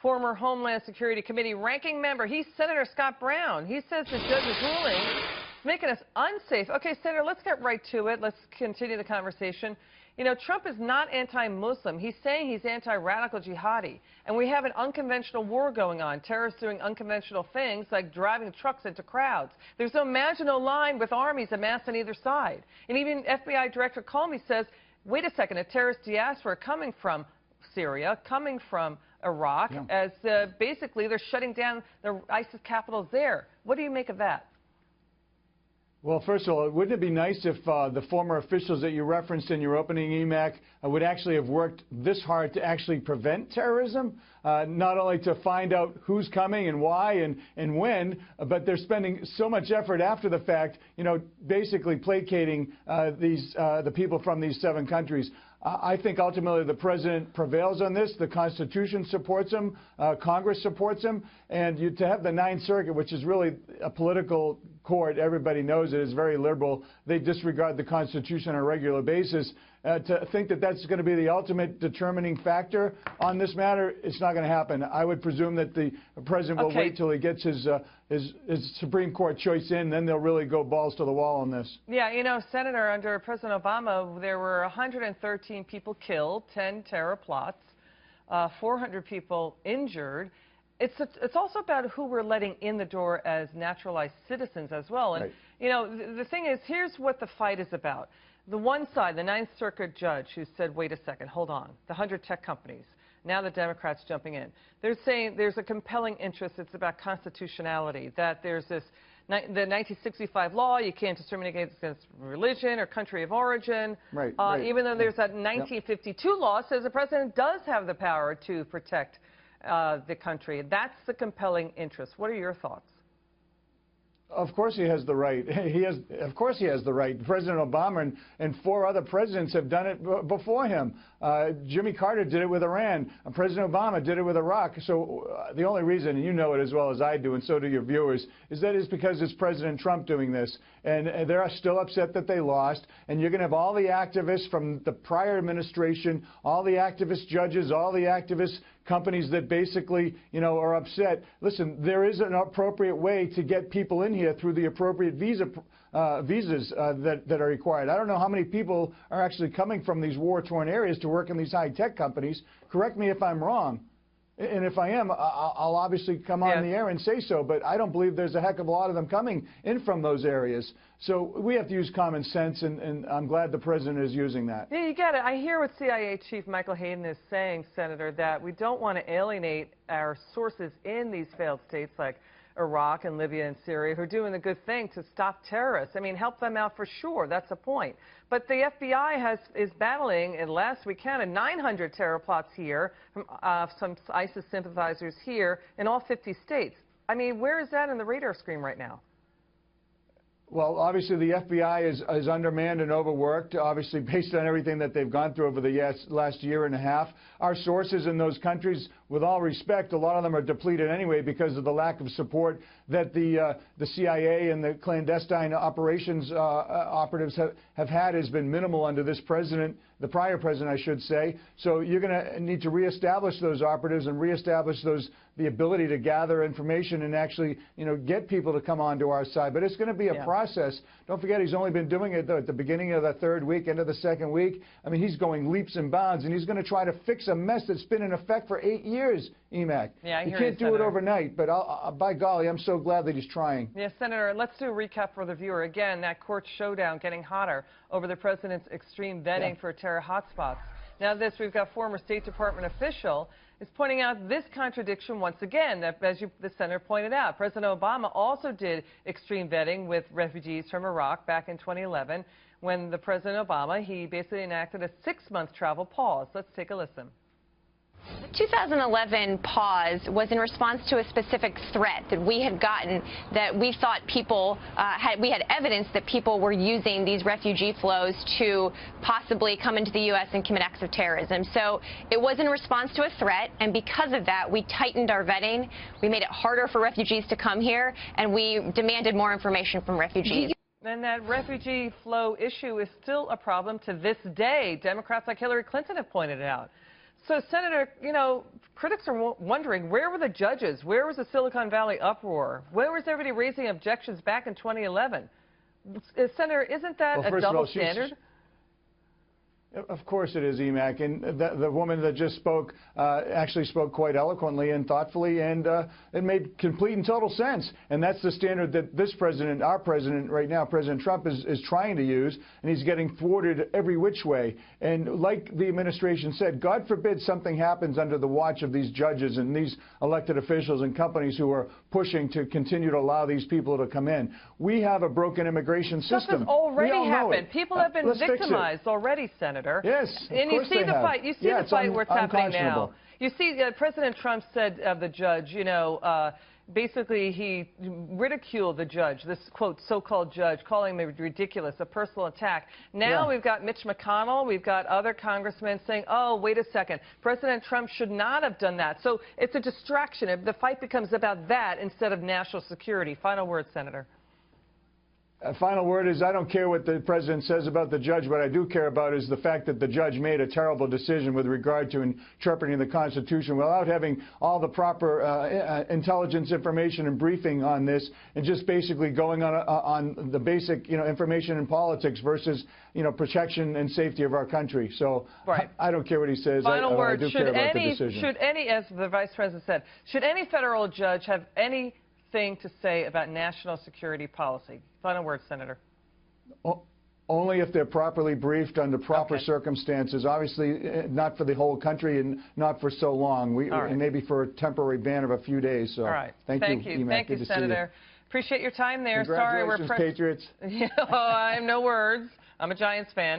former Homeland Security Committee ranking member. He's Senator Scott Brown. He says the judge's ruling is making us unsafe. Okay, Senator, let's get right to it. Let's continue the conversation. You know, Trump is not anti-Muslim. He's saying he's anti-radical jihadi. And we have an unconventional war going on, terrorists doing unconventional things like driving trucks into crowds. There's no Maginot Line with armies amassed on either side. And even FBI Director Comey says, wait a second, a terrorist diaspora coming from Syria, coming from Iraq, as basically they're shutting down the ISIS capitals there. What do you make of that? Well, first of all, wouldn't it be nice if the former officials that you referenced in your opening, EMAC, would actually have worked this hard to actually prevent terrorism, not only to find out who's coming and why and when, but they're spending so much effort after the fact, you know, basically placating the people from these 7 countries. I think ultimately the president prevails on this. The Constitution supports him. Congress supports him. And to have the Ninth Circuit, which is really a political court, everybody knows it, is very liberal. They disregard the Constitution on a regular basis. To think that that's going to be the ultimate determining factor on this matter, it's not going to happen. I would presume that the president will wait till he gets his Supreme Court choice in, then they'll really go balls to the wall on this. Yeah, you know, Senator, under President Obama, there were 113 people killed, 10 terror plots, 400 people injured. It's also about who we're letting in the door as naturalized citizens as well. And, you know, the thing is, here's what the fight is about. The one side, the Ninth Circuit judge who said, wait a second, hold on, the 100 tech companies. Now the Democrats jumping in. They're saying there's a compelling interest. It's about constitutionality, that there's this, the 1965 law, you can't discriminate against religion or country of origin. Even though there's that 1952 law says the president does have the power to protect the country. That's the compelling interest. What are your thoughts? Of course he has the right. Of course he has the right. President Obama and 4 other presidents have done it before him. Jimmy Carter did it with Iran. President Obama did it with Iraq. So the only reason, and you know it as well as I do, and so do your viewers, is that it's because it's President Trump doing this. And they're still upset that they lost. And you're going to have all the activists from the prior administration, all the activist judges, all the activist companies that basically, you know, are upset. Listen, there is an appropriate way to get people in here through the appropriate visas that are required. I don't know how many people are actually coming from these war-torn areas to work in these high-tech companies. Correct me if I'm wrong. And if I am, I'll obviously come on the air and say so, but I don't believe there's a heck of a lot of them coming in from those areas. So we have to use common sense, and I'm glad the president is using that. Yeah, you get it. I hear what CIA Chief Michael Hayden is saying, Senator, that we don't want to alienate our sources in these failed states like Iraq and Libya and Syria, who are doing the good thing to stop terrorists. I mean, help them out for sure. That's the point. But the FBI is battling, and last we counted, 900 terror plots here from some ISIS sympathizers here in all 50 states. I mean, where is that in the radar screen right now? Well, obviously the FBI is undermanned and overworked, obviously based on everything that they've gone through over the last year and a half. Our sources in those countries, with all respect, a lot of them are depleted anyway because of the lack of support that the CIA and the clandestine operations operatives have had has been minimal under this president, the prior president, I should say. So you're going to need to reestablish those operatives and reestablish the ability to gather information and actually, you know, get people to come onto our side. But it's going to be a process. Don't forget, he's only been doing it at the beginning of the 3rd week, end of the 2nd week. I mean, he's going leaps and bounds, and he's going to try to fix a mess that's been in effect for 8 years, EMAC. Yeah, you can't do it overnight, but by golly, I'm so glad that he's trying. Yes, Senator, let's do a recap for the viewer. Again, that court showdown getting hotter over the president's extreme vetting for terror hotspots. Now we've got former State Department official is pointing out this contradiction once again, that as the senator pointed out, President Obama also did extreme vetting with refugees from Iraq back in 2011 when President Obama, he basically enacted a 6-month travel pause. Let's take a listen. The 2011 pause was in response to a specific threat that we had gotten, that we thought people we had evidence that people were using these refugee flows to possibly come into the U.S. and commit acts of terrorism. So it was in response to a threat, and because of that, we tightened our vetting. We made it harder for refugees to come here, and we demanded more information from refugees. And that refugee flow issue is still a problem to this day. Democrats like Hillary Clinton have pointed it out. So, Senator, you know, critics are wondering, where were the judges? Where was the Silicon Valley uproar? Where was everybody raising objections back in 2011? Senator, isn't that a double standard? Of course it is, Emac, and the woman that just spoke actually spoke quite eloquently and thoughtfully, and it made complete and total sense. And that's the standard that this president, our president right now, President Trump, is trying to use, and he's getting thwarted every which way. And like the administration said, God forbid something happens under the watch of these judges and these elected officials and companies who are pushing to continue to allow these people to come in. We have a broken immigration system. This has already happened. It. People have been victimized already, Senator. Yes, and you see the fight. You see the fight where it's happening now. You see, President Trump said of the judge, you know, basically he ridiculed the judge, this quote so-called judge, calling him ridiculous, a personal attack. Now we've got Mitch McConnell, we've got other congressmen saying, oh, wait a second, President Trump should not have done that. So it's a distraction. The fight becomes about that instead of national security. Final word, Senator. Final word is I don't care what the president says about the judge. What I do care about is the fact that the judge made a terrible decision with regard to interpreting the Constitution without having all the proper intelligence information and briefing on this, and just basically going on the basic, you know, information in politics versus, you know, protection and safety of our country. So I don't care what he says. Final word. I do care about the decision. Should any, as the Vice President said, should any federal judge have anything to say about national security policy? Final word, Senator. Only if they're properly briefed under proper circumstances. Obviously, not for the whole country and not for so long. And maybe for a temporary ban of a few days. So, thank you, Thank you, Senator. Appreciate your time there. Sorry, we're Patriots. I have no words. I'm a Giants fan.